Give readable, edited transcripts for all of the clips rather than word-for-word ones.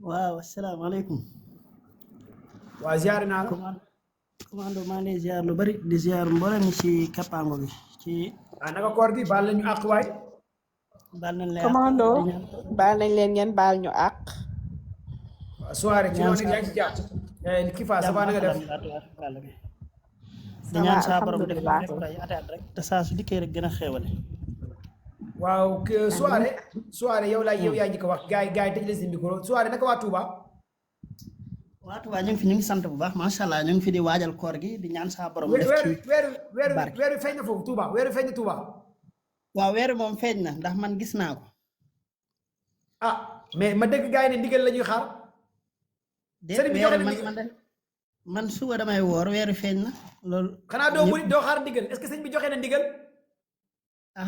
waaw asalaamaaleykum. waa ziar naa la. commande commando maa ngi lay ziar lu bari di ziar mboolem ñi ci kappaango gi ci naka koor gi baal nañu àq waay. baal nañ lay àq commando di ñaan baal nañ leen ngeen baal ñu àq. soirée ci ñaan noonu yaa ngi ci jàpp. Kifa ça va na nga def. di ça va ñaan saa borom def alhamdulilah. def ay ataat rek te saa su dikkee rek gën a xéewale. waaw amiin. soirée yow yaa njëkk a wax gars yi tëj leen si micro soirée naka waa Touba. waa Tuubaa ñu ngi sant bu baax macha allah ñu ngi fi di waajal koor gi di ñaan saa borom weer def ci weer barke. weer feeñ na foofu Touba weer feeñ na Touba. waaw weer moom feeñ na ndax man gis naa ko. ah mais ma dégg gars yi ne ndigal la ñuy xaar. déet sëriñ bi weer joxe na man ndigal. man de man suba damay woor weer feeñ na loolu. xanaa doo ñëpp murit doo xaar ndigal est-ce que sëñ bi joxe na ndigal.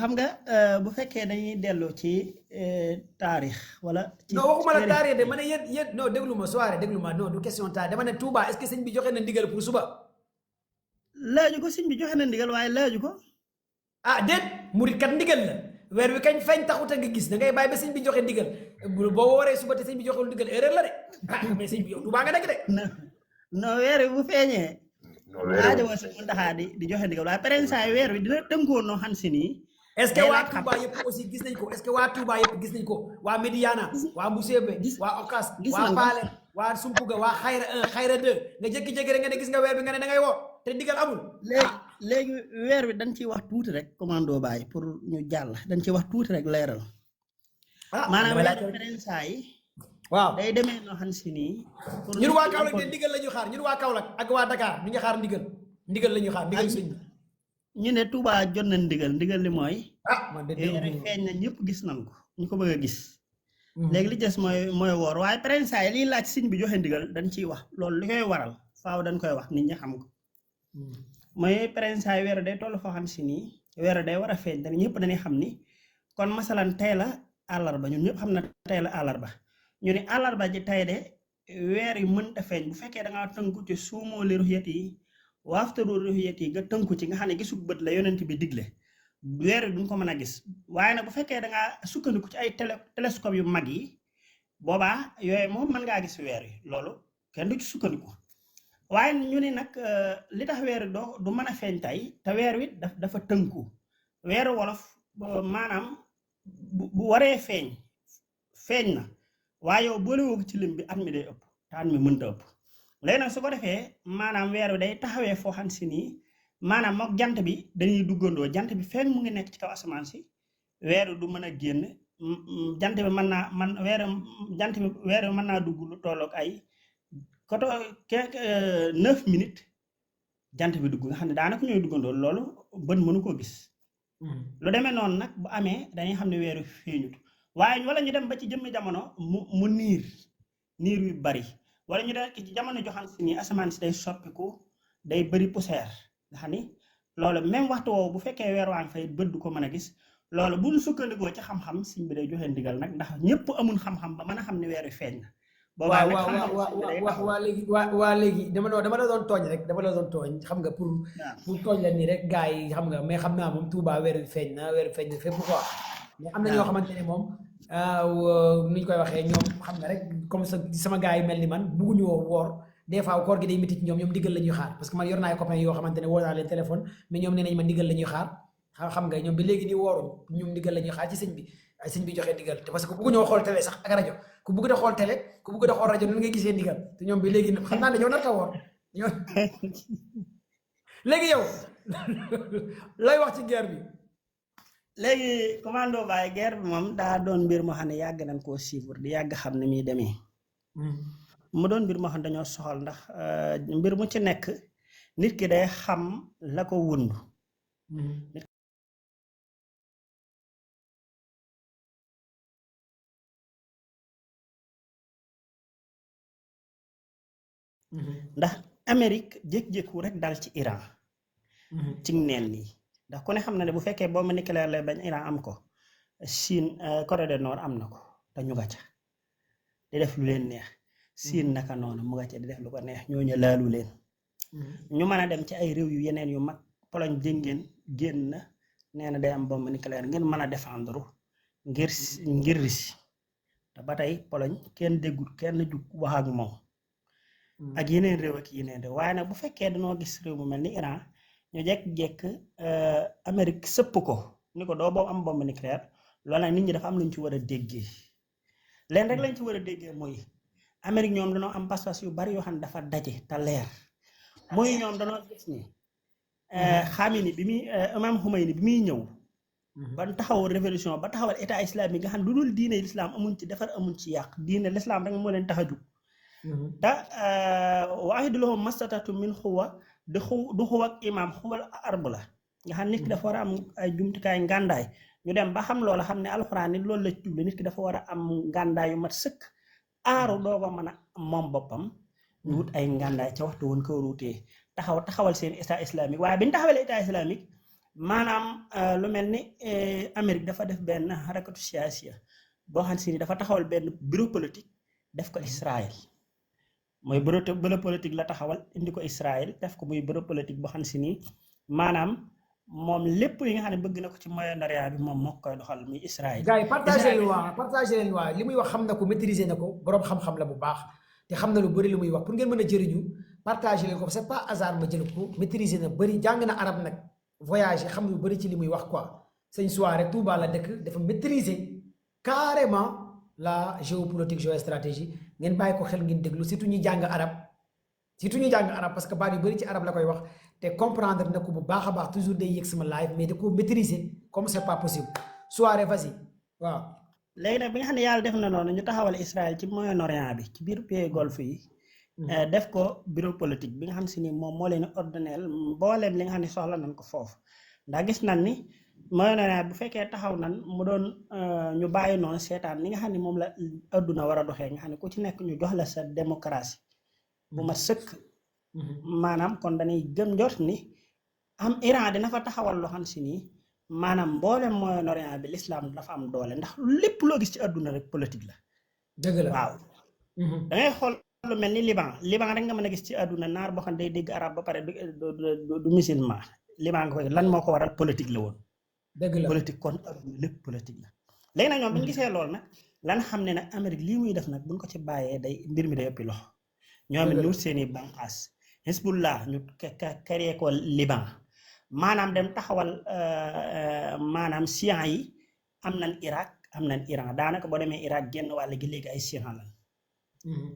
xam nga bu fekkee dañuy dellu ci taarix wala ci non waxuma la téere taarix de ma ne yéen non déglu ma soirée déglu ma non du question taarix dama ne Touba est-ce que sëñ bi joxe na ndigal pour suba. laaju ko sëñ bi joxe na ndigal waaye laaju ko. ah déet murit kat ndigal la weer wi kañ feeñ taxut a nga gis da ngay bàyyi ba sëñ bi joxe ndigal boo wooree suba te sëñ bi joxewul ndigal erreur la de ah mais sëñ bi yow Touba nga nekk de. non non weer wi bu feeñee aajo woo sëñ Muntaxa di joxe ndigal waaye paren saa weer wi dina tënkoon noo xam si nii est-ce que day waa laaj xam Touba yëpp aussi gis nañ ko est-ce que waa Touba yëpp gis nañ ko waa Médiana waa Mbusebe gis waa Okas gis waa nañ ko Paale waa Sumpuga waa Xayra 1 Xayra 2 nga jékki-jékki rek nga ne gis nga weer bi nga ne da ngay woo te ndigal amul. léegi léegi weer wi dañ ciy wax tuuti rek commando baay pour ñu jàll dañ ciy wax tuuti rek leeral maanaam damay weer laaj wi paren saa yi waaw day demee noo xam si nii pour ñun nit waa ki Kaolack am de ko ndigal la ñuy xaar ñun waa Kaolack ak waa Dakar ñu ngi xaar ndigal la ñuy xaar ndigal sëñ bi. ñu ne Touba jot na ndigal li mooy man de weer wi dégg feeñ na ñëpp gis nañ ko ñu ko bëgg a gis léegi li des mooy woor waaye paren saa yi liy laaj sëñ bi joxe ndigal dañ ciy wax loolu li koy waral faaw dañ koy wax nit ñi xam ko mooy paren saa yi weer day toll foo xam si nii weer day war a feeñ te ñëpp dañuy xam ni kon masalan tey la àllarba ñun ñëpp xam na tey la àllarba ñu ne àllarba ji tey de weer yi mënta feeñ bu fekkee da ngaa tënku ci suumoo li ruxyat yi waaftaru ruxyat yi nga tënku ci nga xam ne gisul bët la yonent bi digle weer yi duñ ko mën a gis waaye nag bu fekkee da ngaa sukkandiku ci ay télescope yu mag yi boobaa yooyu moom mën ngaa gis weer yi loolu kenn du ci sukkandiku waaye ñu ne nag li tax weer wi du mën a feeñ tey te weer wi dafa tënku weeru wolof maanaam bu waree feeñ na waaye yow boolewoo ko ci lim bi at mi day ëpp te at mi mënta ëpp léegi nag su ko defee maanaam weer wi day taxawee foo xam si nii maanaam mook jant bi dañuy duggandoo jant bi fenn mu ngi nekk ci kaw asamaan si weer wi du mën a génn jant bi mën naa weer wi mën naa dugg lu tollook ay koto 9 minutes jant bi dugg nga xam ne daanaka ñooy duggandoo loolu bët mënu koo gis lu demee noonu nag bu amee dañuy xam ne weeru feeñut waaye wala ñu dem ba ci jëmmi jamono mu niir yu bari wala ñu dem ci jamono joxan si nii asamaan si day soppiku day bari poussière nga xam ni loolu même waxtu woowu bu fekkee weer waa ngi fay bët du ko mën a gis loolu bu ñu sukkandikoo ci xam-xam siñ bi day joxe ndigal nag ndax ñëpp amul xam-xam ba mën a xam ne weeru feeñ na boobaa nag xam-xam waa léegi dama la doon tooñ rek dama la doon tooñ xam nga pour tooñ la nii rek gars yi xam nga mais xam naa moom Touba weer wi feeñ na fépp quoi mais am na ñoo xamante ne moom nuñ koy waxee ñoom xam nga rek comme sama gars yi mel ni man bugguñu woo woor des fois koor gi day métti ci ñoom ndigal la ñuy xaar parce que man yor naa ay copains yoo xamante ne woo naa leen téléphone mais ñoom nee nañ ma ndigal la ñuy xaar xam nga ñoom bi léegi nii wooruñ ñoom ndigal la ñuy xaar ci sëñ bi ay sëñ bi joxe ndigal te parce que bugguñoo xool télé sax ak rajo ku bugg da xool télé ku bugg da xool rajo nu ngay gisee ndigal te ñoom bi léegi xam naa ne ñoo nar ta woor ñoo léegi yow lay wax ci guerre bi léegi commando baay guerre bi moom daa doon mbir moo xam ne yàgg nañ koo suivre di yàgg xam ne muy demee mu doon mbir moo xam ne dañoo soxal ndax mbir mu ci nekk nit ki day xam la ko wund ndax Amérique jékki-jékku rek dal ci Iran ci neen nii ndax ku ne xam na ne bu fekkee bombe nucléaire lay bañ Iran am ko Chine Corée du Nord am na ko te ñu nga ca di def lu leen neex Chine naka noonu mu nga ca di def lu ko neex ñooñu laalu leen ñu mën a dem ci ay réew yu yeneen yu mag Pologne jëngeen génn na nee na day am bombe nucléaire ngeen mën a défendre ngir Russie te te ba tey Pologne kenn déggul kenn jug wax ak moom ak yeneen réew ak yeneen réew waaye nag bu fekkee dañoo gis réew mu mel ni Iran ñu jekk-jekk Amérique sëpp ko ni ko doo boobu am bombe nucléaire loolu nag nit ñi dafa am lu ñu ci war a déggee leen rek lañ ci war a déggee mooy Amérique ñoom dañoo am pas-pas yu bari yoo xam ne dafa daje te leer mooy ñoom dañoo gis ni Khamenei bi muy Imam Khomeini bi muy ñëw ba taxaw révolution ba taxawal état islamique nga xam ne lu dul diine l'islam amuñ ci defar amuñ ci yàq diine l'islam rek moo leen tax a jug te waaxidu lahum mastatatu min xuwa du xuwa ak imam xuwal arb la nga xam nit ki dafa war a am ay jumtukaay ngàndaay ñu dem ba xam loola xam ne alxuraan nit loolu la ci jublu nit ki dafa war a am ngàndaay yu mat sëkk aaru doo ko mën a moom boppam ñu wut ay ngàndaay ca waxtu woon ko ruutee taxawal seen état islamique waaye bi ñu taxawalee état islamique maanaam lu mel ni Amérique dafa def benn harakatu siyaasiya boo xam si ni dafa taxawal benn bureau politique def ko Israël mooy bureau politique la taxawal indi ko Israël def ko muy bureau politique boo xam si ni maanaam moom lépp yi nga xam ne bëgg na ko ci Moyen-Orient bi moom moo koy doxal muy Israël. gars yi partagé leen waa li muy wax xam na ko maîtriser na ko boroom xam-xam la bu baax te xam na lu bëri lu muy wax pour ngeen mën a jëriñu partagé leen ko c'est pas hasard ma jël ko maîtriser na bëri jàng na arab nag voyage xam lu bëri ci li muy wax quoi sëñ Souare Touba la dëkk dafa maîtriser carrément la géopolitique géostratégie ngeen bàyyi ko xel ngeen déglu surtout ñi jàng arab parce que baat yu bëri ci arab la koy wax te comprendre na ko bu baax a baax toujours day yëg sama live mais da ko maîtriser comme c'est pas possible Souare vas-y waaw. léegi nag bi nga xam ne yàlla def na noonu ñu taxawal Israël ci Moyen-Orient bi ci biir pays golfe yi. def ko bureau politique bi nga xam si ni moom moo leen ordonnel mbooleem li nga xam ne soxla nañ ko foofu ndax gis nañ ni Moyen-Orient bu fekkee taxaw nan mu doon ñu bàyyi noonu seetaan li nga xam ne moom la adduna war a doxee nga xam ne ku ci nekk ñu jox la sa démocratie bu ma sëkk maanaam kon dañuy gëm njort ni am Iran dina fa taxawal loo xam si nii maanaam mbooleem Moyen-Orient bi l'islam dafa am doole ndax lépp loo gis ci adduna rek politique la dëgg la waaw dangay xool lu mel ni Liban rek nga mën a gis ci àdduna naar boo xam ne day dégg arab ba pare du musulman Liban nga koy lan moo ko waral politique la woon dëgg la politique kon àdduna lépp politique la léegi nag ñoom bi ñu gisee loolu nag lan xam ne nag Amérique lii muy def nag buñ ko ci bàyyee day mbir mi day ëppi loxo ñoom it ñu seeni banqaas Hezbollah ñu créé ko Liban maanaam dem taxawal maanaam siyan yi am nañ Irak am nañ Iran daanaka boo demee Irak genn wàll gi léegi ay siyan la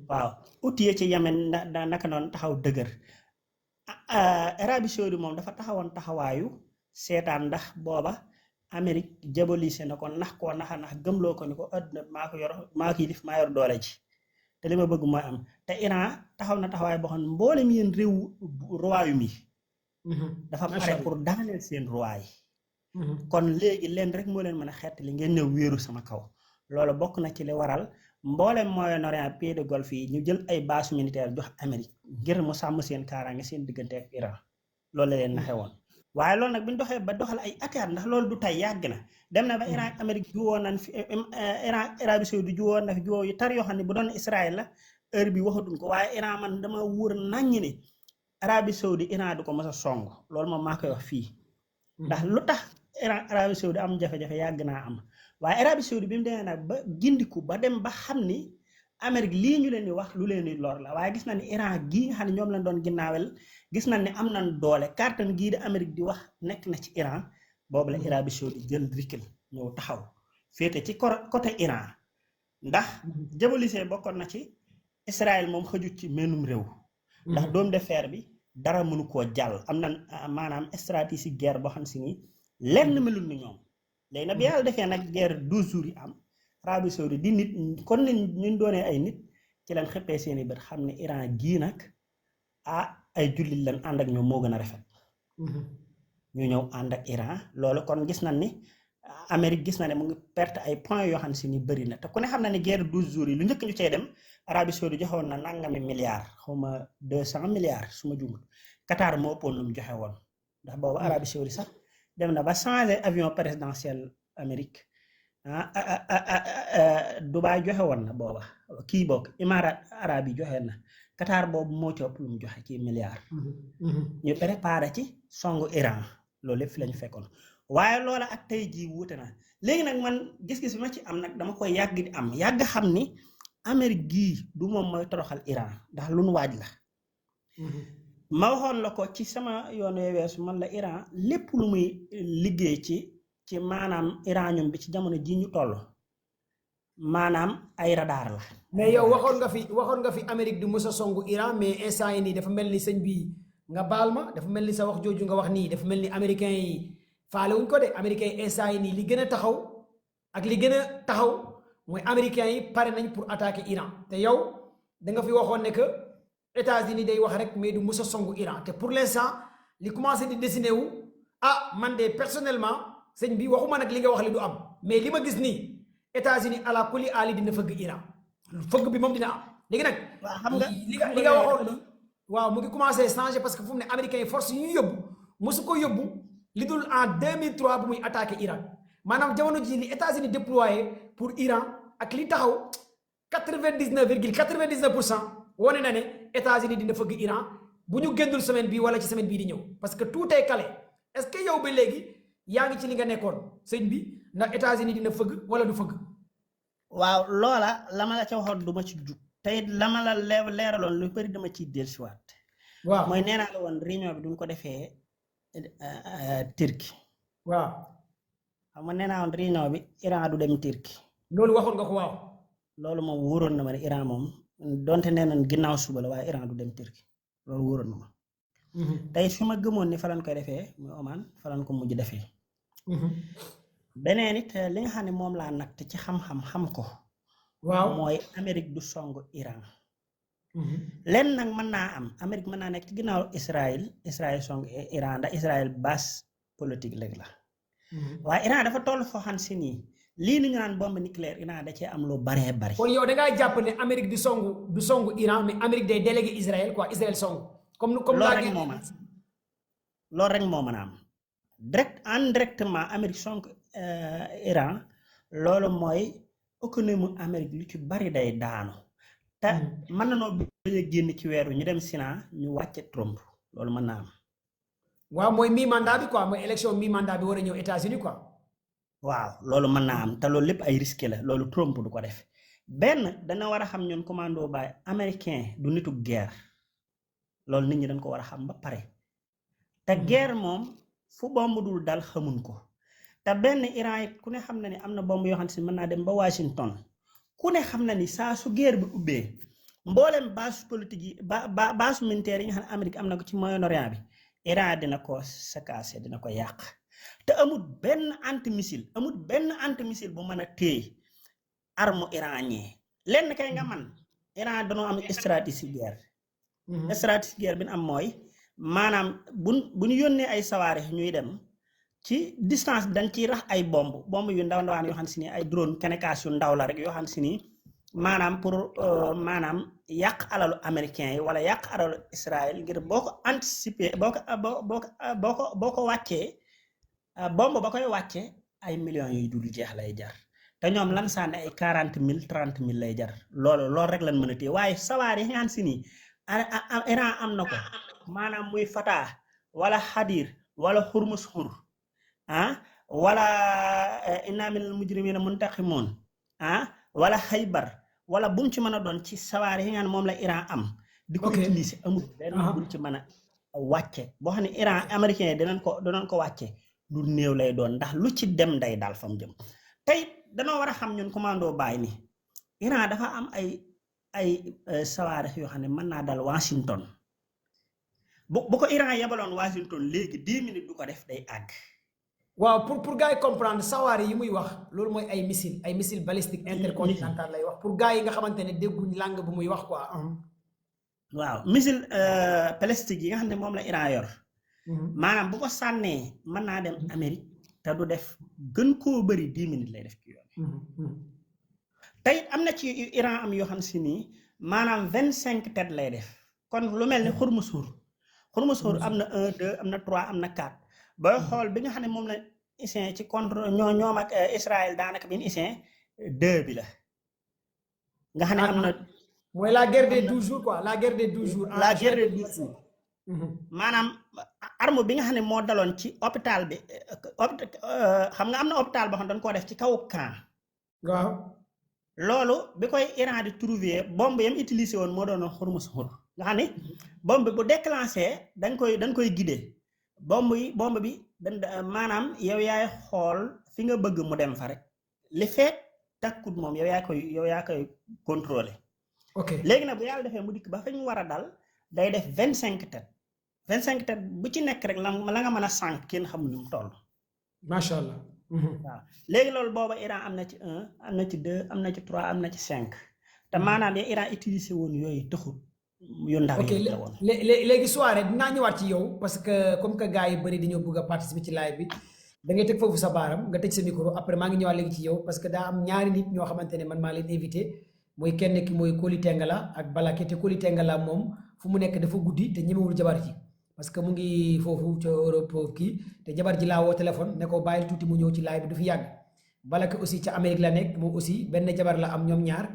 waaw outillé ci Yemen naka noonu taxaw dëgër Arabie Saoudite moom dafa taxawoon taxawaayu seetaan ndax booba Amérique jabolise na ko nax koo naxa nax gëmloo ko ni ko àdduna maa ko yor maa ko yilif maa yor doole ji te li ma bëgg mooy am te Iran taxaw na taxawaay boo xam ne mboolem yéen réew royaume yi dafa pare pour daaneel seen roi yi kon léegi leen rek moo leen mën a xeet li ngeen ñëw wéeru sama kaw loolu bokk na ci li waral mboolem Moyen-Orient pays de Golfe yi ñu jël ay base militaire jox Amérique ngir mu sàmm seen kaaraange seen diggante ak Iran loolu la leen naxe woon waaye loolu nag bu ñu doxee ba doxal ay ataat ndax loolu du tey yàgg na dem na ba Iran ak Amérique juwoon nañ fi Iran Arabie Saoudite juwoon na fi juwoo yu tar yoo xam ne bu doon Israël la heure bi waxatuñ ko waaye Iran man dama wóor naññ ni Arabie Saoudite Iran du ko mës a song loolu moom maa koy wax fii ndax lu tax Iran Arabie Saoudite am jafe-jafe yàgg naa am waaye Arabie Saoudite bi mu demee nag ba gindiku ba dem ba xam ni Amérique lii ñu leen di wax lu leen di lor la waaye gis na ni Iran gii nga xam ne ñoom lañ doon ginnaawel gis nañ ne am nañ doole kàttan gii di Amérique di wax nekk na ci Iran boobu la Arabie Saoudite jël rikil ñëw taxaw féete ci côté Iran ndax jabolisee bokkoon na ci Israël moom xëjut ci menum réew ndax dôme de fer bi dara mënu koo jàll am na maanaam stratégie guerre boo xam si ni lenn melul ni ñoom léegi nag bi yàlla defee nag guerre 12 jours yi am Arabie Saoudite di nit kon ni ñu doonee ay nit ci lañ xëppee seeni bët xam ne Iran gii nag ay jullit lañ ànd ak ñoom moo gën a rafet ñu ñëw ànd ak Iran loolu kon gis nañ ni Amérique gis na ne mu ngi perte ay points yoo xam ne si ni bëri na te ku ne xam na ne guerre 12 jours yi lu njëkk ñu cay dem Arabie Saoudite joxewoon na nangami milliards xawma 200 milliards su ma jumul Qatar moo ëppoon lu mu joxe woon ndax boobu Arabie Saoudite sax dem na ba changer avion présidentiel Amérique Dubaï joxe woon na booba kii bokk Émirats arabes yi joxe na Qatar boobu moo ci ëpp lu mu joxe ci milliards ñu préparé ci songu Iran loolu lépp fi lañu fekkoon waaye loola ak tey jii wuute na léegi nag man gis-gis bi ma ci am nag dama koy yàgg di am yàgg xam ni Amérique gii du moom mooy toroxal Iran ndax lu nu waaj la ma waxoon la ko ci sama yoon weesu man la Iran lépp lu muy liggéey ci maanaam uranium bi ci jamono ji ñu toll maanaam ay radar la. mais yow waxoon nga fi Amérique du mës a songu Iran mais instant yi nii dafa mel ni sëñ bi nga baal ma dafa mel ni sa wax jooju nga wax nii dafa mel ni américains yi faale wuñ ko de américains yi instant yi nii li gën a taxaw ak li gën a taxaw mooy américains yi pare nañ pour attaquer Iran te yow da nga fi waxoon ne que États-Unis day wax rek mais du mës a songu Iran te pour l'instant li commencé di dessiné wu man de personnellement sëñ bi waxuma nag li nga wax li du am mais li ma gis nii États-Unis ala kulli aali dina fëgg Iran fëgg bi moom dina am léegi nag. waaw xam nga li nga waxoon ni waaw mu ngi commencé changer parce que fu mu ne américains yi force yi ñu yóbbu mosu ko yóbbu li dul en 2003 bu muy attaqué Iran maanaam jamono ji li États-Unis déployé pour Iran ak li taxaw 99,99% wane na ne États-Unis dina fëgg Iran bu ñu génnul semaine bii wala ci semaine bii di ñëw parce que tout est calé est-ce que yow ba léegi yaa ngi ci li nga nekkoon sëñ bi ndax États-Unis dina fëgg wala du fëgg. waaw loola la ma la ca waxoon du ma ci jug tey la ma la leeraloon lu bëri dama ciy dellusiwaat. waaw mooy nee naa la woon réunion bi duñ ko defee Turquie. waaw. xam nga nee naa woon réunion bi Iran du dem Turquie. loolu waxoon nga ko waaw. loolu moom wóoroon na ma ne Iran moom donte nee nañ ginnaaw suba la waaye Iran du dem Turquie loolu wóoroon na ma. tey fi ma gëmoon ni fa lañ koy defee muy Oman fa lañ ko mujj defee. beneen it li nga xam ne moom laa natt ci xam-xam xam ko. waaw mooy Amérique du song Iran. lenn nag mën naa am Amérique mën naa nekk ci ginnaaw Israël song Iran ndax Israël base politique léegi la. waaye Iran dafa toll foo xam si nii lii ni ñu naan bombe nucléaire Iran da cee am lu baree bari. kon yow da ngaa jàpp ne Amérique du songu Iran mais Amérique day délégué Israël quoi Israël songu. comme loolu rek moo mën a am indirectement Amérique song Iran loolu mooy économie Amérique lu ci bari day daanu. te mën na noo bañ a génn ci weeru ñu dem Sénat ñu wàcce Trump loolu mën naa am. waaw mooy mi-mandat bi quoi mooy élection mi-mandat bi war a ñëw États-Unis quoi. waaw loolu mën naa am te loolu lépp ay risque la loolu Trump du ko def benn dana war a xam ñun commando baay américain du nitu guerre loolu nit ñi dañ ko war a xam ba pare te guerre moom fu bomb dul dal xamuñ ko te benn Iran it ku ne xam na ni am na bomb yoo xam ne mën naa dem ba Washington ku ne xam na ni saa su guerre bi ubbee mboolem base politique yi base militaire yi nga xam ne Amérique am na ko ci Moyen-Orient bi Iran dina ko sakaase dina ko yàq te amul benn antimissile bu mën a téye arme iranien lenn kay nga man Iran danoo am stratégie guerre. stratégie guerre bi ñu am mooy maanaam bu ñu yónnee ay sawaare ñuy dem ci distance bi dañ ciy rax ay bomb yu ndaw ndawaan yoo xam si ni ay drone kenekaas yu ndaw la rek yoo xam si ni maanaam pour maanaam yàq alalu américain yi wala yàq alalu Israël ngir boo ko anticiper boo ko wàccee bomb ba koy wàcce ay millions yuy dul jeex lay jar te ñoom lan sànni ay 40,000 30,000 lay jar loolu rek lan mën a téye waaye sawaar yi nga xam si ni Iran am na ko maanaam muy Fatah wala Hadir wala Hormuz wala inna minal mujrimina muntaqimoon wala Xaybar wala bu mu ci mën a doon ci sawaar yi nga xam ne moom la Iran am. di ko utiliser amul benn buñ ci mën a wàcce boo xam ne Iran américain yi dinañ ko wàcce lu néew lay doon ndax lu ci dem day daal fa mu jëm tey danoo war a xam ñun commando baay ni Iran dafa am ay sawaar yoo xam ne mën naa dal Washington bu ko Iran yebaloon Washington léegi 10 minutes du ko def day àgg. waaw pour gars yi comprendre sawaar yi muy wax loolu mooy ay missile balistique intercontinental lay wax pour gars yi nga xamante ne dégguñ langue bu muy wax quoi. waaw missile balistique yi nga xam ne moom la Iran yor. maanaam bu ko sànnee mën naa dem Amérique te du def gën koo bëri 10 minutes lay def ci yoon. tey am na ci Iran am yoo xam si nii maanaam 25 têtes lay def kon lu mel ni Xurmusur am na 1 2 am na 3 am na 4. booy xool bi nga xam ne moom la isin ci contre ñoom ak Israël daanaka bi ñu isin 2 bi la nga xam ne am na. mooy la guerre des 12 jours quoi la guerre des 12 jours. la guerre des 12 jours. arme bi nga xam ne moo daloon ci hôpital bi xam nga am na hôpital boo xam ne dañ koo def ci kaw camp. waaw. loolu bi koy Iran di trouver bombe yam utilisé woon moo doon Hormuz nga xam ne bombe bu déclenché dañ koy guider bombe bi maanaam yow yaay xool fi nga bëgg mu dem fa rek li fekk takkut moom yow yaa koy contrôler. ok léegi nag bu yàlla defee mu dikk ba fa ñu war a dal day def 25 tet 25 tet bu ci nekk rek la nga mën a sànq kenn xamul nu mu toll. macha allah. waaw léegi loolu booba Iran am na ci 1 am na ci 2 am na ci 3 am na ci 5 te maanaam ya Iran utilisé woon yooyu taxul yu ndaw yi la woon. léegi soirée dinaa ñëwaat ci yow parce que comme que gars yi bëri dañoo bëgg a participer ci live bi da ngay teg foofu sa baaram nga tëj sa micro après maa ngi ñëwaat léegi ci yow parce que daa am ñaari nit ñoo xamante ne man maa leen invité mooy kenn ki mooy Koli Tengala ak Balake te Koli Tengala moom fu mu nekk dafa guddi te ñemewul jabar ji parce que mu ngi foofu ca Europe kii te jabar ji laa woo téléphone ne ko bàyyil tuuti mu ñëw ci live bi du fi yàgg Balake aussi ca Amérique la nekk moom aussi benn jabar la am ñoom ñaar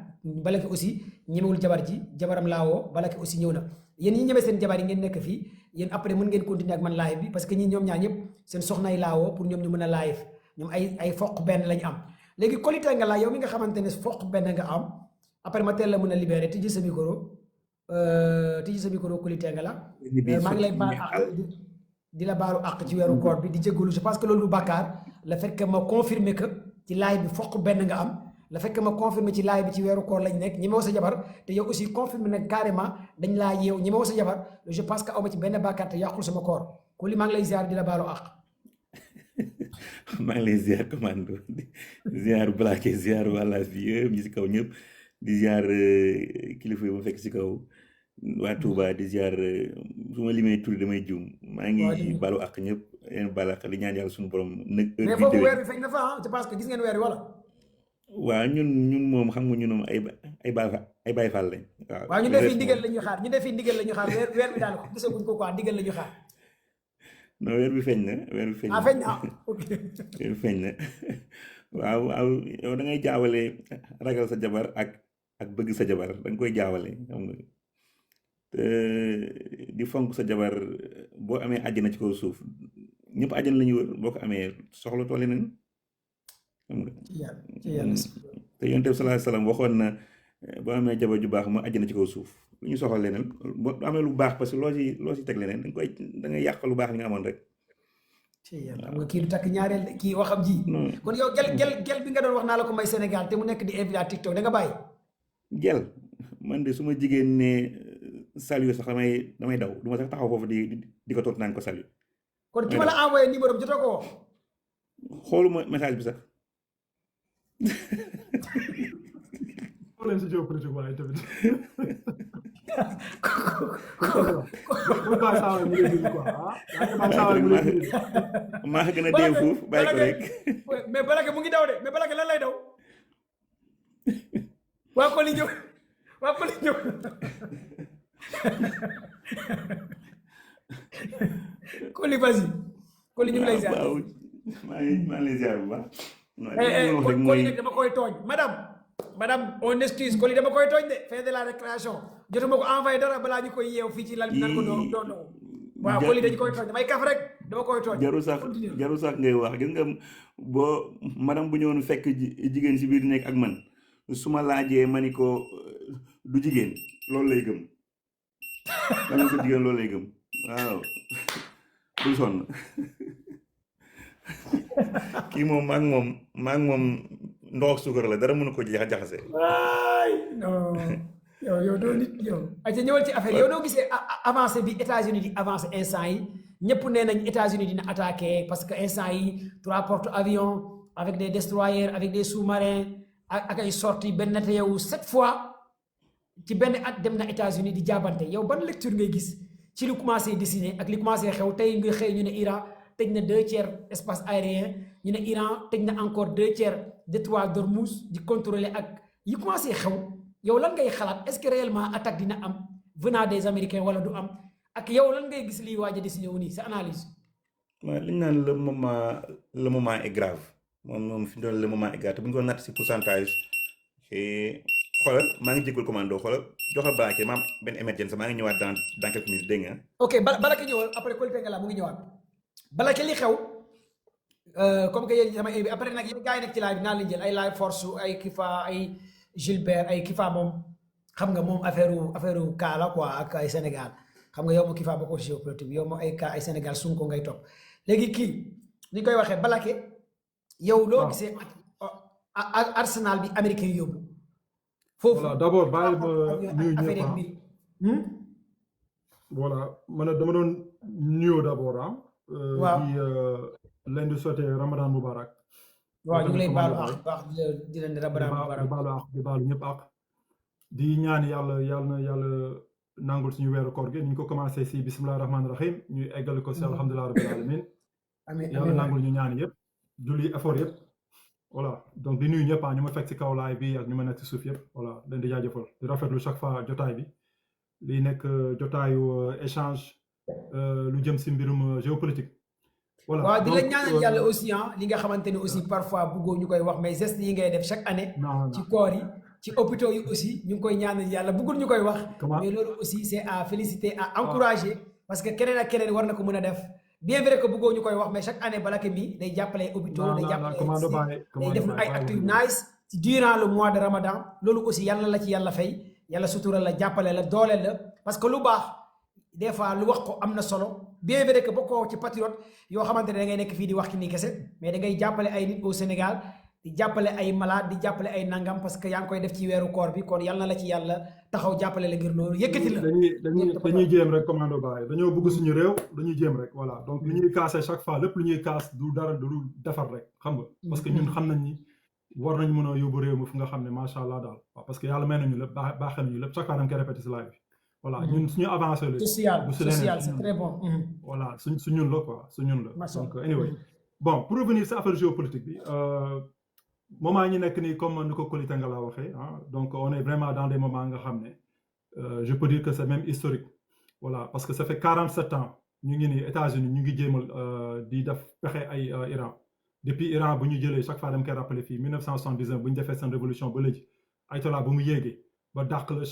Balake aussi ñemewul jabar ji jabaram laa woo Balake aussi ñëw na yéen ñi ñeme seen jabar yi ngeen nekk fii yéen après mën ngeen continuer ak man live bi parce que ñi ñoom ñaar ñëpp seen soxna yi laa woo pour ñoom ñu mën a live ñoom ay foq benn lañu am léegi Koli Tengala yow mi nga xamante ne foq benn nga am après ma teel la mën a libéré tijji sa micro Koli Tengala maa ngi lay baal àq di la baalu àq ci weeru koor bi di jégalu je pense que loolu du bàkkaar le fait que ma confirmer que ci live bi foq benn nga am le fait que ma confirmer ci live bi ci weeru koor lañ nekk ñemewu sa jabar te yow aussi confirmer nag carrément dañ laa yeew ñemewu sa jabar je pense que aw ma ci benn bàkkaar te yàqul sama koor Koli maa ngi lay ziar di la baalu àq. maa ngi lay ziar commando ziar Balake ziar wàllaas bi yëpp ñi si kaw ñëpp di ziar kilifa yi ma fekk si kaw waa Touba di ziar su ma limee tur damay juum maa ngi balu ak ñëpp yéen balu ak di ñaan yàlla suñu borom nag mais foofu weer bi feeñ na fa je pense que gis ngeen weer bi wala waaw ñun moom xam nga ñun moom ay Baay Faal lañ waaw ñu def fi ndigal la ñuy xaar weer bi daal ko gisaguñ ko quoi ndigal la ñuy xaar non weer bi feeñ na feeñ na ok weer bi feeñ na waaw yow da ngay jaawale ragal sa jabar ak bëgg sa jabar da nga koy jaawale xam nga te di fonk sa jabar boo amee àjjana ci kaw suuf ñëpp àjjana la ñu wër boo ko amee soxla toole nañ xam nga te yonent bi sallallahu alayhi wasallam waxoon na boo amee jabar ju baax mu àjjana ci kaw suuf lu ñu soxla leneen boo amee lu baax parce que loo ci teg leneen da ngay yàq lu baax li nga amoon rek xam nga kii du takk ñaareel kii waxam ji kon yow gel bi nga doon wax naa la ko may Sénégal te mu nekk di invité TikTok da nga bàyyi gel man de su ma jigéen ne salut sax damay daw du ma sax taxaw foofu di ko toog naan ko salut kon ki ma la envoyé numéro bi jotoo ko wax xooluma message bi sax leen si jóg projet waaye tamit maa gën a dee foofu bàyyi ko rek mais Balake mu ngi daw de mais Balake lan lay daw waa Koli ñëw Koli vas-y Koli ñu ngi lay ziar maa ngi lay ziar bu baax Koli nag dama koy tooñ madame on excuse Koli dama koy tooñ de fin de la récréation jotuma ko envoyé dara balaa ñu koy yeew fii ci lal bi nan ko doon waaw Koli dañu koy tooñ damay kaf rek dama koy tooñ jaru sax ngay wax gis nga boo madame bu ñëwoon fekk jigéen si biir nekk ak man su ma laajee ma ni ko du jigéen loolu lay gëm dama ko jigéen loolu lay gëm waaw du sonn kii moom maa ngi moom ndox suukar la dara mënu ko jaxase waay non yow doo nit yow ayca ñëwal ci affaire yow doo gisee avancé bi États-Unis di avancé instant yi ñëpp nee nañ États-Unis dina attaqué parce que instant yi 3 porte-avions avec des destroyers avec des sous-marins ak ay sorties benn te yow 7 fois ci benn at dem na États-Unis di jaabante yow ban lecture ngay gis ci li commencé dessiné ak li commencé xew tey nga xëy ñu ne Iran tëj na 2/3 espace aérien ñu ne Iran tëj na encore 2/3 détroit d'Ormuz di contrôler ak yi commencé xew yow lan ngay xalaat est-ce que réellement attaque dina am venant des Américains wala du am ak yow lan ngay gis liy waaj a dessiné wu nii sa analyse. waaw li ñu naan le moment est grave moom fi mu doon le moment est grave te bu ñu ko natt si pourcentage xoolal maa ngi jéggul commando xoolal joxal Balake ma am benn émergence maa ngi ñëwaat dans quelques minutes dégg nga. ok Balake ñëwal après Kolite nga la mu ngi ñëwaat Balake li xew comme que yéen sama bi après nag yéen gars yi nekk ci live bi naa leen jël ay live force ay Kifa ay Gilbert ay Kifa moom xam nga moom affaire cas la quoi ak ay Sénégal xam nga yow ma Kifa bokkoo ci géopolitique yow ma ay cas ay Sénégal Sonko ngay topp léegi kii ni koy waxee Balake yow loo gisee Arsenal bi américain yóbbu foofu voilà d'abord bàyyi ma nuyu ñëpp voilà man dama doon nuyoo d'abord waaw di leen di souhaiter Ramadan Mubarak. waaw ñu ngi lay baalu ak baax di leen di Ramadan Mubarak di baalu ak di baalu ñëpp ak di ñaan yàlla nangul suñu weeru koor gi ni ñu ko commencé si bismillahi rahmaani rahim ñu eggali ko si alhamdulilah rabbil alamin amiin yàlla nangul ñu ñaan yëpp julli effort yëpp voilà donc di nuyu ñëpp ñu ma fekk si kaw laay bi ak ñu ma nekk si suuf yëpp voilà leen di jaajëfal di rafetlu chaque fois jotaay bi lii nekk jotaayu échange lu jëm si mbirum géopolitique. voilà waaw di la ñaanal yàlla aussi li nga xamante ne aussi parfois bëggoo ñu koy wax mais gestes yi ngay def chaque année. ci koor yi ci hôpitaux yi aussi ñu ngi koy ñaanal yàlla bëggul ñu koy wax. mais loolu aussi c'est à féliciter à encourager. parce que keneen ak keneen war na ko mën a def. bien vrai que bëggoo ñu koy wax mais chaque année Balake mi day jàppale hôpitaux day jàppale day def ay actes yu nice ci durant le mois de Ramadan loolu aussi yàlla la ci yàlla fay yàlla sutura la jàppale la dooleel la parce que lu baax des fois lu wax ko am na solo bien vrai que bokkoo ci patriote yoo xamante ne da ngay nekk fii di wax ki nii kese mais da ngay jàppale ay nit au Sénégal di jàppale ay malade di jàppale ay nangam parce que yaa ngi koy def ci weeru koor bi kon yàlla na la ci yàlla taxaw jàppale la ngir loolu yëkkati la. dañuy jéem rek commando baay dañoo bëgg suñu réew dañuy jéem rek voilà donc li ñuy kaasee chaque fois lépp lu ñuy kaas du dara du defar rek xam nga. parce que ñun xam nañ ni war nañ mën a yóbbu réew mi fu nga xam ne macha allah daal waaw parce que yàlla may nañu lépp baaxee nañu lépp chaque fois dama koy répété si live bi. voilà ñun suñu avancé la. social c'est très bon. voilà su ñun la quoi su ñun la. donc anyway bon pour revenir si affaire géopolitique bi. moment ñi nekk nii comme ni ko Kolite nga la waxee donc on est vraiment dans des moments nga xam ne je peux dire que c'est même historique voilà parce que ça fait 47 ans ñu ngi nii États-Unis ñu ngi jéemal di def pexe ay Iran depuis Iran bu ñu jëlee chaque fois dama koy rappeler fii 1979 bu ñu defee seen révolution ba léegi ayatollah bu mu yéegee ba dàq le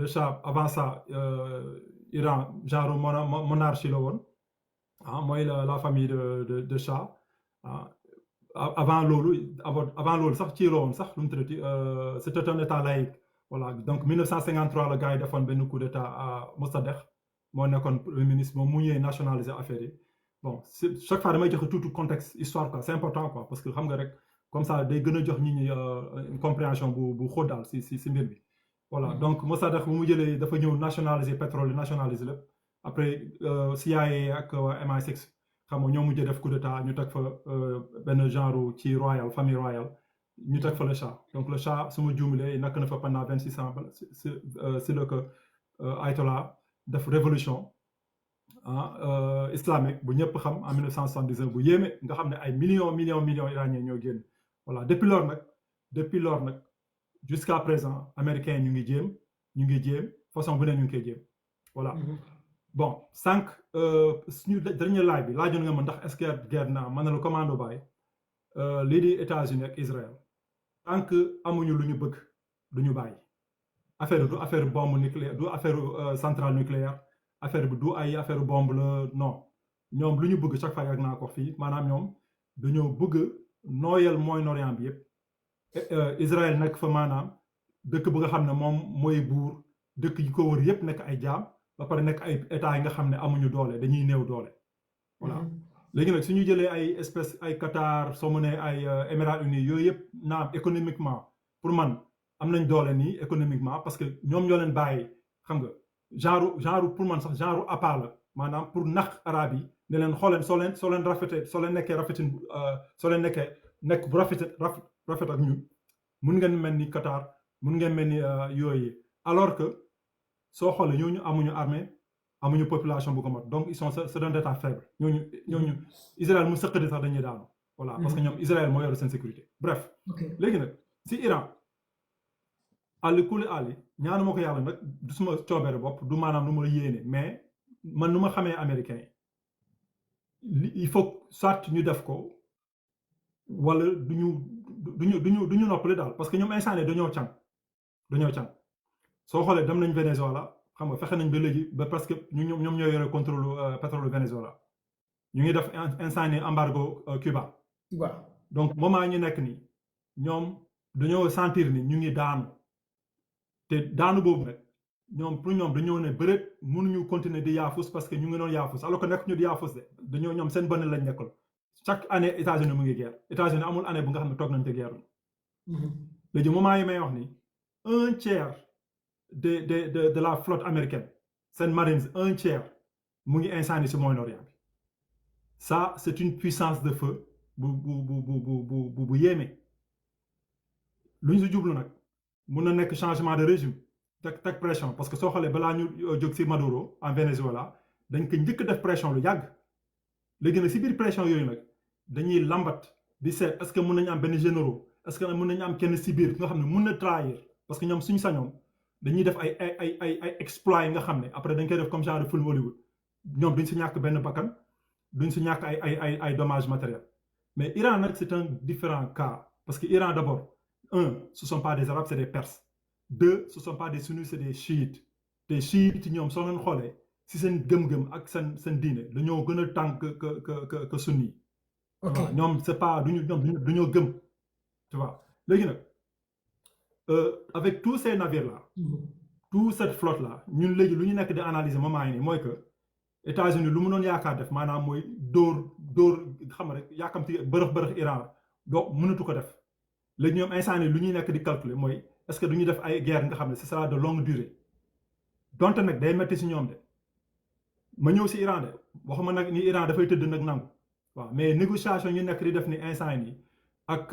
Shah avant ça Iran genre monarchie la woon mooy la famille de Shah avant loolu sax ci la woon sax lu mu tuddati c'était un état laïque voilà donc 1953 la gars yi defoon benn coup d'état à Mossadegh moo nekkoon premier ministre moom mu ñëwee nationaliser affaire yi bon chaque fois damay joxe tout contexte histoire quoi c'est important quoi parce que xam nga rek comme ça day gën a jox nit ñi une compréhension bu xóot daal si mbir bi voilà donc Mossadegh bu mu jëlee dafa ñëw nationaliser pétrole nationaliser lépp après CIA ak waa MI6 xam nga ñoo mujjee def coup d'état ñu teg fa benn genre ci royal famille royale ñu teg fa le Shah donc le Shah su ma juumalee nakk na fa pendant 26 ans si la que ayatollah def révolution islamique bu ñëpp xam en 1979 bu yéeme nga xam ne ay millions iraniens ñoo génn voilà depuis lors nag jusqu'à présent américains ñu ngi jéem façon bu ne ñu ngi koy jéem voilà. bon sànq suñu dernier live bi laajoon nga ma ndax est-ce que guerre na man na la commando baay lii di États-Unis ak Israël tant que amuñu lu ñu bëgg du ñu bàyyi du affaire bombe nucléaire du affaire centrale nucléaire affaire bi du ay affaire bombe la non ñoom lu ñu bëgg chaque fois yàgg naa ko fii maanaam ñoom dañoo bëgg nooyal Moyen-Orient bi yëpp Israël nekk fa maanaam dëkk bu nga xam ne moom mooy buur dëkk yi ko wër yëpp nekk ay jaam ba pare nekk ay état yi nga xam ne amuñu doole dañuy néew doole voilà léegi nag suñu jëlee ay espèce ay Qatar soo mu ne ay Émirats unis yooyu yëpp naam économiquement pour man am nañ doole nii économiquement parce que ñoom ñoo leen bàyyi xam nga genre pour man sax genre appât la maanaam pour nax arab yi ne leen xooleen soo leen nekkee nekk bu rafet ak ñun mun ngeen mel ni Qatar mun ngeen mel ni yooyu alors que soo xoolee ñooñu amuñu armée amuñu population bu ko mat donc ils sont c'est un état faible ñooñu Israël mu sëqati sax dañuy daanu voilà parce que ñoom Israël moo yor seen sécurité bref léegi nag si Iran àlli kuli àlli ñaanu ma ko yàlla nag du suma coobere bopp du maanaam nu ma la yéene mais man nu ma xamee américain yi il faut soit ñu def ko wala duñu noppale daal parce que ñoom instant dañoo càng dañoo can soo xoolee dem nañ Venezuela xam nga fexe nañ ba léegi ba parce que ñoom ñoo yore contrôle pétrole Venezuela ñu ngi def instant ni embargo Cuba. donc moment ñu nekk nii ñoom dañoo sentir ni ñu ngi daanu te daanu boobu nag ñoom pour ñoom dañoo ne bëreet mënuñu continuer di yaafus parce que ñu ngi doon yaafus alors que nekk ñu di yaafus de dañoo ñoom seen bonne lañ nekkal chaque année États-Unis mu ngi guerre États-Unis amul année bu nga xam ne toog nañ te guerre léegi moment yi may wax ni 1/3 de la flotte américaine seen marines 1/3 mu ngi incendie ci Moyen-Orient bi ça c'est une puissance de feu bu yéeme lu ñu si jublu nag mun na nekk changement de régime teg pression parce que soo xoolee balaa ñu jóg ci Maduro en Venezuela dañ ko njëkk def pression lu yàgg léegi nag si biir pression yooyu nag dañuy lambat di seet est-ce que mun nañu am benn généraux est-ce que mun nañu am kenn si biir nga xam ne mun na trahir parce que ñoom suñu sañoon dañuy def ay exploits yi nga xam ne après dañ koy def comme genre de film Hollywood ñoom duñ si ñàkk benn bakkan duñ si ñàkk ay dommages matériels mais Iran nag c'est un différent cas parce que Iran d'abord ce sont pas des arabes c'est des perses 2 ce sont pas des sunnites c'est des chiites te chiites ñoom soo leen xoolee si seen gëm-gëm ak seen diine dañoo gën a tànk que sunni ok ñoom c'est pas duñoo gëm tu vois léegi nag avec tous ces navires là toute cette flotte là ñun léegi lu ñu nekk di analyser moment yi nii mooy que États-Unis lu mu doon yaakaar def maanaam mooy dóor xam rek yaakamti bërëx Iran doo mënatu ko def léegi ñoom instant yi lu ñuy nekk di calculer mooy est-ce que du ñu def ay guerre nga xam ne ce sera de longue durée donte nag day metti si ñoom de ma ñëw si Iran de waxuma nag ni Iran dafay tëdd nag nangu waaw mais négociation ñu nekk di def ni instant yi nii ak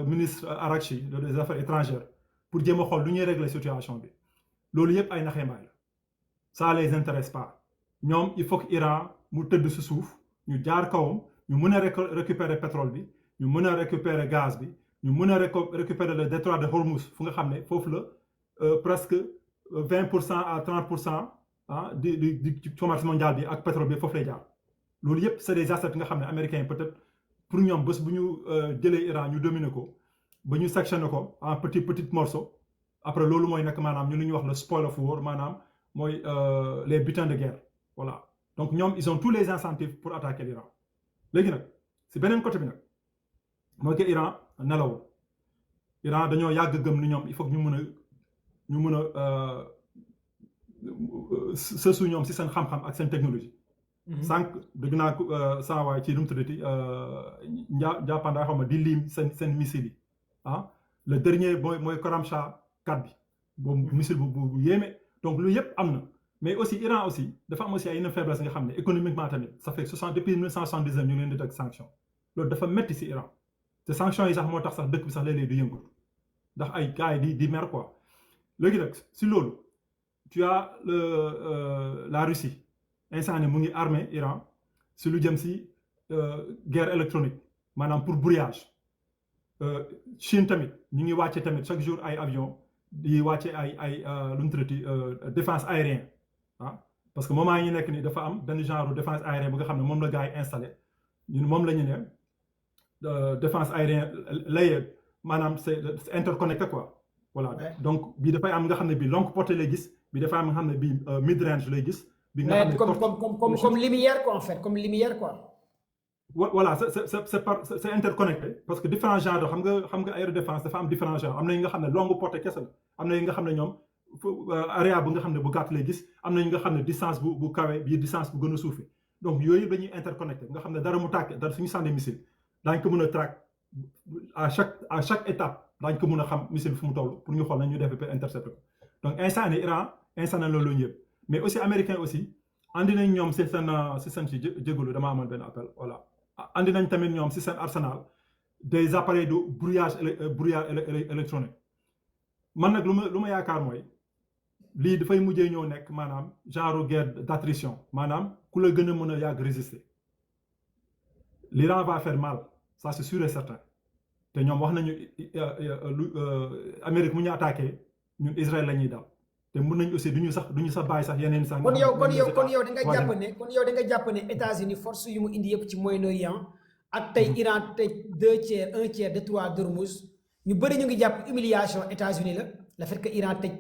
ministre Araghchi des affaires étrangères pour jéem a xool lu ñuy régler situation bi loolu yëpp ay naxee mbaay la ça les intéresse pas ñoom il faut que Iran mu tëdd si suuf ñu jaar kawam ñu mën a récupérer pétrole bi ñu mën a récupérer gaz bi ñu mën a récupérer le détroit de Hormuz fu nga xam ne foofu la presque 20% à 30% du commerce mondial bi ak pétrole bi foofu lay jaar loolu yëpp c'est des assets nga xam ne américains yi peut-être pour ñoom bés bu ñu jëlee Iran ñu dominer ko ba ñu sectionné ko en petit morceaux après loolu mooy nekk maanaam ñu lu ñuy wax le spoil of war maanaam mooy les butins de guerre voilà donc ñoom ils ont tous les incentives pour attaquer l'Iran léegi nag si beneen côté bi nag mooy que Iran nelawul Iran dañoo yàgg gëm ni ñoom il faut que ñu mën a sësu ñoom si seen xam-xam ak seen technologie sànq dëgg naa saa waay ci nu mu tuddati njàppandaay xaw ma di lim seen missile yi le dernier mooy Khorramshahr 4 bi boobu missile bu yéeme donc lu yëpp am na mais aussi Iran aussi dafa am aussi ay yenn faiblesse nga xam ne économiquement tamit ça fait depuis 1979 ñu ngi leen di teg sanction loolu dafa metti si Iran te sanctions yi sax moo tax sax dëkk bi sax léeg-léeg di yëngu ndax ay gars yi di mer quoi léegi nag si loolu tu as la Russie instant ni mu ngi armé Iran si lu jëm si guerre électronique maanaam pour brouillage Chine tamit ñu ngi wàcce tamit chaque jour ay avion di wàcce ay lu mu tuddati défense aérien parce que moment yi ñu nekk nii dafa am benn genre défense aérien bu nga xam ne moom la gars yi installé ñun moom la ñu ne défense aérien layeeg maanaam c'est interconnecté quoi voilà donc bii dafay am nga xam ne bii longue portée lay gis bii dafay am nga xam ne bii mid range lay gis. bi nga xam ne comme lumière quoi en fait comme lumière quoi. voilà c'est interconnecté parce que différents genres xam nga aérodéfense dafa am différents genres am na yi nga xam ne longue portée kese la am na yi nga xam ne ñoom area bu nga xam ne bu gàtt lay gis am na yi nga xam ne distance bu kawe bii distance bu gën a suufee donc yooyu dañuy interconnecté nga xam ne dara mu tàkk dara suñu sànni missile daañu ko mën a track à chaque étape daañu ko mën a xam missile fu mu toll pour ñu xool nañ ñu def ba intercepté ko donc instant ni Iran instant na loolu yëpp mais aussi américain aussi andi nañ ñoom si seen si jégalu dama amoon benn appel voilà andi nañ tamit ñoom si seen arsenal des appareils de brouillage électronique man nag lu ma yaakaar mooy lii dafay mujjee ñëw nekk maanaam genre guerre d'attrition maanaam ku la gën a mën a yàgg résister l'Iran va faire mal ça c'est sûr et certain te ñoom wax nañu Amérique mu ñu attaqué ñun Israël la ñuy dal te mën nañ aussi duñu sax bàyyi sax yeneen sax. kon yow da nga jàpp ne États-Unis force yu mu indi yëpp ci Moyen-Orient ak tey Iran tey 2/3 1/3 détroit d'Ormuz ñu bëri ñu ngi jàpp humiliation États-Unis la le fait que Iran tëj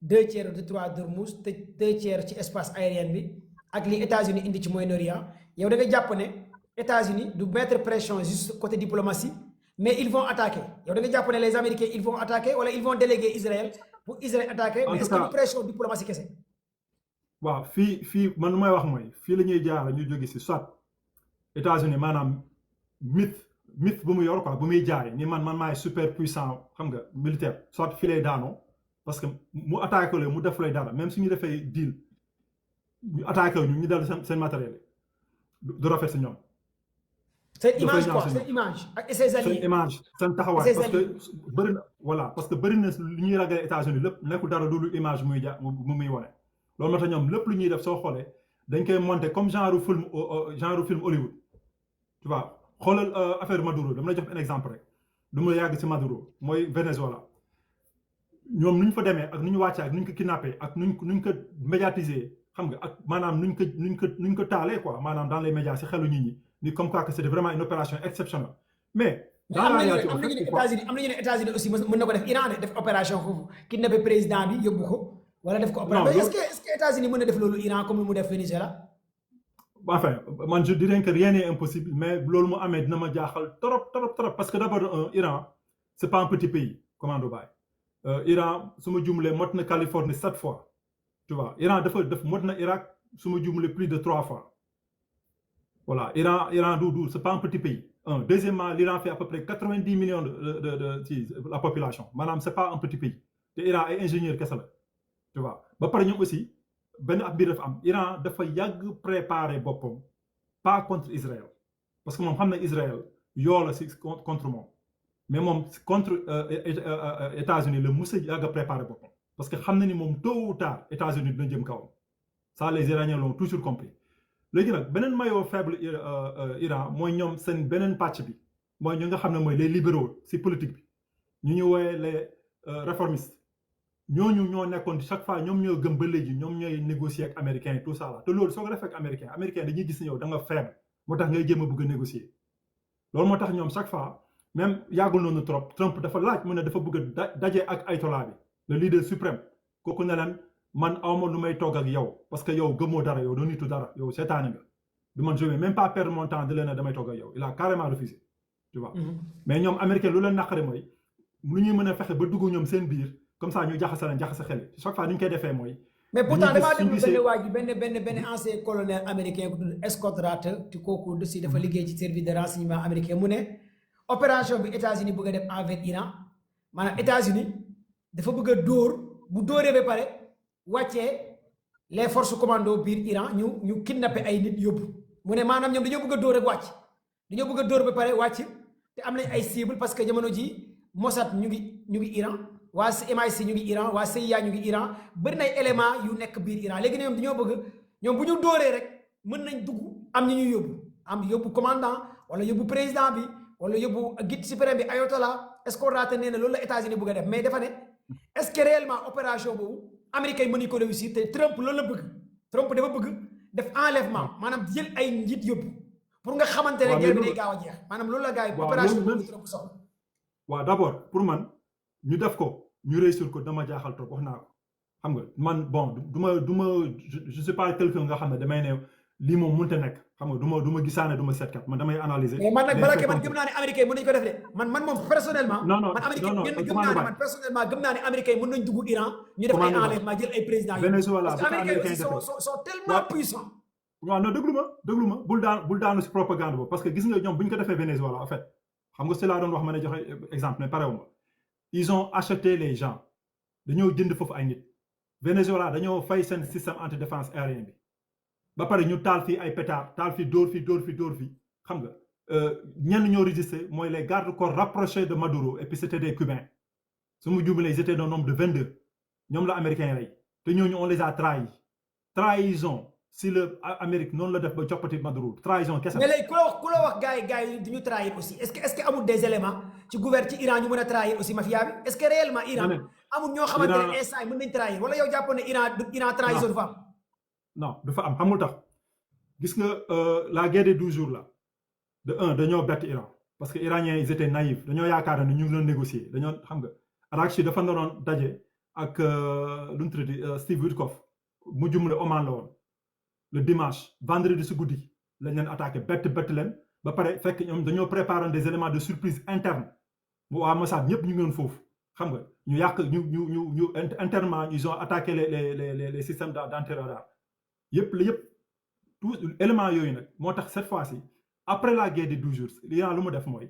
2/3 de 3 d'Ormuz tëj 2/3 ci espace aérien bi ak li États-Unis indi ci Moyen-Orient yow da nga jàpp ne États-Unis du mettre pression juste côté diplomatie mais ils vont attaquer yow da nga jàpp ne les Américains ils vont attaquer wala ils vont déléguer Israël pour Israël attaquer mais est-ce que du pression diplomatie kese. waaw fii man lu may wax mooy fii la ñuy jaar ñu jóge si soit États-Unis maanaam mythe bu mu yor quoi bu muy jaay ni man maay super puissant xam nga militaire soit fii lay daanoo parce que mu attaqué la mu def lay dara même su ñu defee deal ñu attaqué ñu dal seen matériel du rafet si ñoom. seen image quoi seen image ak ses alliés seen image seen taxawaay parce que bëri na voilà parce que bëri na lu ñuy ragalee États-Unis lépp nekkul dara lu image muy muy wane. loolu moo tax ñoom lépp lu ñuy def soo xoolee dañ koy monter comme genre film Hollywood tu vois xoolal affaire Maduro dama lay jox un exemple rek du ma yàgg si Maduro mooy Venezuela ñoom nu ñu fa demee ak nu ñu wàccee ak nu ñu ko kidnappé ak nu ñu ko médiatiser xam nga ak maanaam nu ñu ko taalee quoi maanaam dans les médias si xelu nit ñi ni comme quoi que c'était vraiment une opération exceptionnelle mais. dans la réalité am nañu ne États-Unis aussi mën na ko def Iran def opération foofu kidnappé président bi yóbbu ko. wala def ko opération est-ce que États-Unis mën na def loolu Iran comme mu def Venezuela. enfin man je dirais que rien n'est impossible mais loolu mu amee dina ma jaaxal trop parce que d'abord Iran c'est pas un petit pays commando baay Iran su ma jumlee mot na Californie 7 fois tu vois Iran dafa mot na Irak su ma jumlee plus de 3 fois voilà Iran du c'est pas un petit pays deuxièmement l'Iran fait à peu près 90 millions de la population maanaam c'est pas un petit pays te Iran ay ingénieur kese la tu vois ba pare ñoom aussi benn ab biir dafa am Iran dafa yàgg préparer boppam pas contre Israël parce que moom xam na Israël yoo la si contre moom mais moom contre États-Unis la musa yàgg préparer boppam parce que xam na ni moom tôt ou tard États-Unis dina jëm kawam ça les Iraniens l'ont toujours compris léegi nag beneen maillon faible Iran mooy ñoom seen beneen pàcc bi mooy ñu nga xam ne mooy les libéraux si politique bi ñu woowee les réformistes ñooñu ñoo nekkoon chaque fois ñoom ñoo gëm ba léegi ñoom ñooy négocier ak américains yi tout ça là te loolu soo ko defee ak américain dañuy gis ne yow da nga faible moo tax ngay jéem a bëgg a négocier loolu moo tax ñoom chaque fois même yàggul noonu trop Trump dafa laaj mu ne dafa bëgg a daje ak ayatollah bi le leader suprême kooku ne leen man awma lu may togg ak yow parce que yow gëmoo dara yow doo nitu dara yow seetaane nga du man je vais même pas perdre mon temps de leen ne damay togg ak yow il a carrément refusé tu vois mais ñoom américain lu leen naqari mooy lu ñuy mën a fexe ba dugg ñoom seen biir comme ça ñu jaxase xel chaque fois ni ñu koy defee mooy. mais pourtant damaa déglu benn waa ji benn ancien colonel américain bu tudd Scott Ratter te kooku aussi dafa liggéey ci service de renseignement américain mu ne opération bi États-Unis bëgg a def envers Iran maanaam États-Unis dafa bëgg a dóor bu dóoree ba pare wàccee les forces commando biir Iran ñu kidnappé ay nit yóbbu mu ne maanaam ñoom dañoo bëgg a dóor rek wàcc dañoo bëgg a dóor ba pare wàcc te am nañ ay cible parce que jamono ji Mossad ñu ngi Iran. waa MI6 ñu ngi Iran waa CIA ñu ngi Iran bëri na ay éléments yu nekk biir Iran léegi ñoom dañoo bëgg ñoom bu ñu dóoree rek mën nañ dugg am ñu ñuy yóbbu commandant wala yóbbu président bi wala yóbbu guide suprême bi ayatollah Scott Ratter nee na loolu la États-Unis bëgg a def mais dafa ne est-ce que réellement opération boobu américain yi mën nañu ko réussir te Trump loolu la bëgg Trump dafa bëgg def enlèvement maanaam jël ay njiit yóbbu pour nga xamante ne guerre bi day gaaw a jeex maanaam loolu la gars yi opération boobu Trump soxla. waaw d'abord pour man. ñu def ko ñu réussir ko dama jaaxal trop wax naa ko xam nga man bon du ma je sais pas quelqu'un nga xam ne damay ne lii moom mënut a nekk xam nga du ma gisaane du ma seetkat man damay analyser. mais man nag balaa man gëm naa ne américain mën nañu ko def de man moom personnellement. non man américain man personnellement gëm naa ne américain mën nañu dugg Iran. ñu def ay enlèvement jël ay présidents yi. Venezuela parce que américains sont tellement puissants. waaw non déglu ma bul daanu si propagande boobu parce que gis nga ñoom bu ñu ko defee Venezuela en fait xam nga si laa doon wax ma ne joxe exemple mais parewuma ils ont acheté les gens dañoo jënd foofu ay nit Venezuela dañoo fay seen système anti défense aérien bi ba pare ñu taal fii ay pétard taal fii dóor fii xam nga ñenn ñoo résisté mooy les gardes corps rapprochés de Maduro et puis c'était des Cubains su mu juumalee ils étaient d'un nombre de 22 ñoom la américains yi rey te ñooñu on les a trahison si le Amérique noonu la def ba joppati Maduro trahison kese. mais léegi ku la wax gars yi du ñu trahir aussi est-ce que amul des éléments ci gouvernement ci Iran ñu mën a trahir aussi mafia bi est-ce que réellement Iran amul ñoo xamante ne instant mën nañ trahir wala yow jàppoon ne Iran trahison du fa am. non du fa am xamul tax gis nga la guerre des 12 jours là de un dañoo bett Iran parce que iraniens ils étaient naïfs dañoo yaakaar ne ñu ngi doon négocier dañoo xam nga Araqchi dafa naroon daje ak lu mu tuddati Steve Witkoff mu jumle Oman la woon le dimanche vendredi si guddi lañ leen attaqué bett leen ba pare fekk ñoom dañoo préparer des éléments de surprise interne bu waa Mossad ñëpp ñu ngi woon foofu xam nga ñu yàq ñu internement ils ont attaqué les systèmes d'antiradar yëpp tout élément yooyu nag moo tax cette fois-ci après la guerre des 12 jours l'Iran lu mu def mooy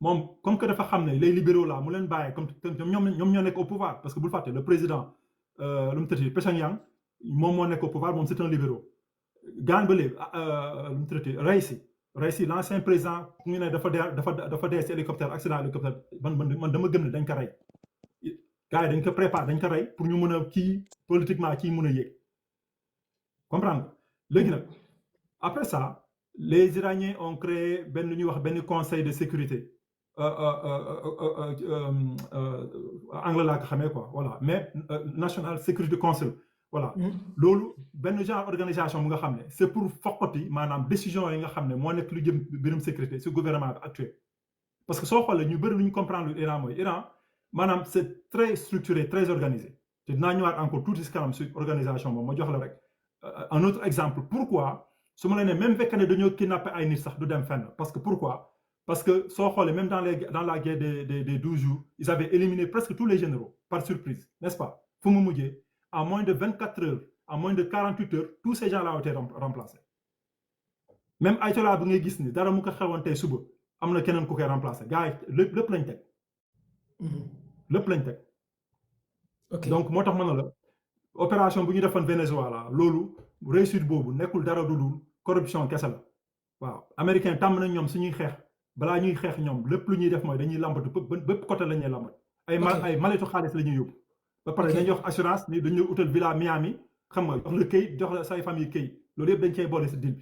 moom comme que dafa xam ne les libéraux là mu leen bàyyee comme ñoom ñoo nekk au pouvoir parce que bul fàtte le président lu mu tëddee Pechanian moom moo nekk au pouvoir moom c'est un libéraux gaan ba léegi lu mu tëddee Raisi l'ancien président ñu ne dafa dee si hélicoptère accident hélicoptère man dama gëm ne dañ ko rey gars yi dañ ko préparé dañ ko rey pour ñu mën a kii politiquement kii mën a yéeg comprendre léegi nag après ça les Iraniens ont créé benn lu ñuy wax benn conseil de sécurité anglais laa ko xamee quoi voilà mais National Security Council voilà loolu benn genre organisation bu nga xam ne c'est pour foqati maanaam décision yi nga xam ne moo nekk lu jëm mbirum sécurité si gouvernement bi actuel parce que soo xoolee ñu bëri lu ñu comprendre lu Iran mooy Iran maanaam c'est très structuré très organisé te dinaa ñëwaat encore tuuti si kanam si organisation moom ma jox la rek un autre exemple pourquoi su ma la nee même fekk ne dañoo kidnappé ay nit sax du dem fenn parce que pourquoi parce que soo xoolee même dans la guerre des 12 jours ils avaient éliminé presque tous les généraux par surprise n'est-ce pas fu mu mujjee en moins de 24 heures en moins de 48 heures tous ces gens-là ont été remplacés même ayatollah bi ngay gis ni dara mu ko xewoon tey suba am na keneen ku koy remplacer gars yi lépp lañ teg lépp lañ teg donc moo tax ma ne la opération bu ñu defoon Venezuela loolu réussite boobu nekkul dara du dul corruption kese la waaw américain tàmm nañ ñoom suñuy xeex balaa ñuy xeex ñoom lépp lu ñuy def mooy dañuy lambatu bépp côté la ñuy lambat ay maletu xaalis la ñuy yóbbu ba pare dañuy wax assurance ni dañuy utal villa Miami xam nga jox la këyit jox la say famille këyit loolu yëpp dañ cay boole si deal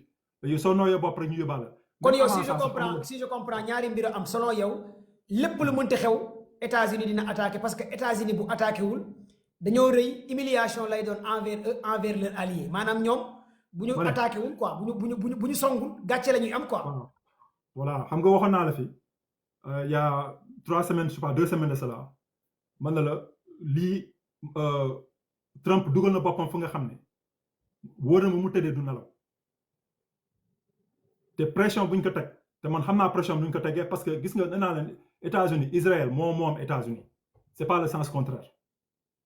bi yow soo nooyee bopp rek ñu yóbbaale kon yow si je comprends ñaari mbir am selon yow lépp lu mënti xew États-Unis dina attaqué parce que États-Unis bu attaqué wul dañoo rëy humiliation lay doon envers leur allié maanaam ñoom bu ñu attaqué wul quoi bu ñu songul gàcce la ñuy am quoi voilà xam nga waxoon naa la fi il y a 3 semaines je sais pas 2 semaines de cela man na la lii Trump dugal na boppam fu nga xam ne wóor na mu tëddee du nelaw te pression buñ ko teg te man xam naa pression buñ ko tegee parce que gis nga nee naa leen États-Unis Israël moom États-Unis c'est pas le sens contraire.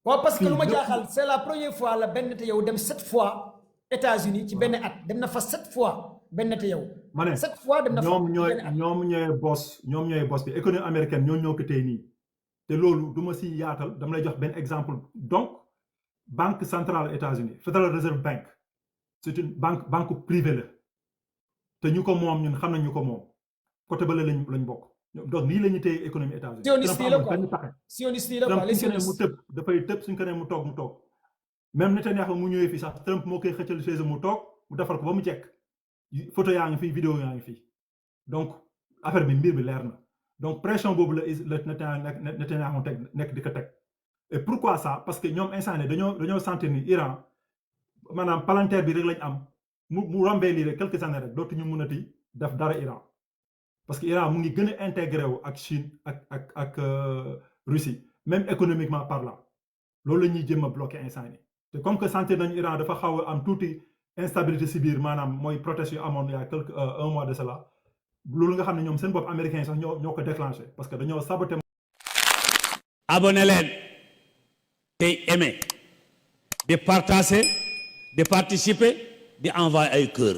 waaw parce que lu ma jaaxal c'est la première fois la benn te yow dem 7 fois États-Unis ci benn at dem na fa 7 fois benn te yow. ma ne 7 fois dem na fa ñoom ñooy boss bi économie américaine ñoo ko tey nii te loolu du ma si yaatal dama lay jox benn exemple donc banque centrale États-Unis Federal Reserve Bank c'est une banque privée la te ñu ko moom ñun xam nañ ñu ko moom côté bële lañ bokk donc nii la ñu téye économie États-Unis. sioniste la quoi sioniste la quoi les sionistes mu tëb dafay tëb suñ ko nee mu toog même Netanyahu mu ñëwee fii sax Trump moo koy xëccal chaise mu toog mu defal ko ba mu jekk photo yaa ngi fii vidéo yaa ngi fii donc affaire bi mbir bi leer na donc pression boobu la Netanyahu nekk di ko teg et pourquoi ça parce que ñoom instant ne dañoo sentir ni Iran maanaam palanteer bi rek lañ am mu rombee lii rek quelques années rek dootuñu mënati def dara Iran parce que Iran mu ngi gën a intégré wu ak Chine ak Russie même économiquement parlant loolu la ñuy jéem a bloqué instant yi te comme que sentir nañu Iran dafa xaw a am tuuti instabilité si biir maanaam mooy protestes yu amoon il y a un mois de cela loolu nga xam ne ñoom seen bopp américains yi sax ñoo ko déclenché parce que dañoo saboté. abonné leen tey aimé di partager di participer di envoyer ay cœur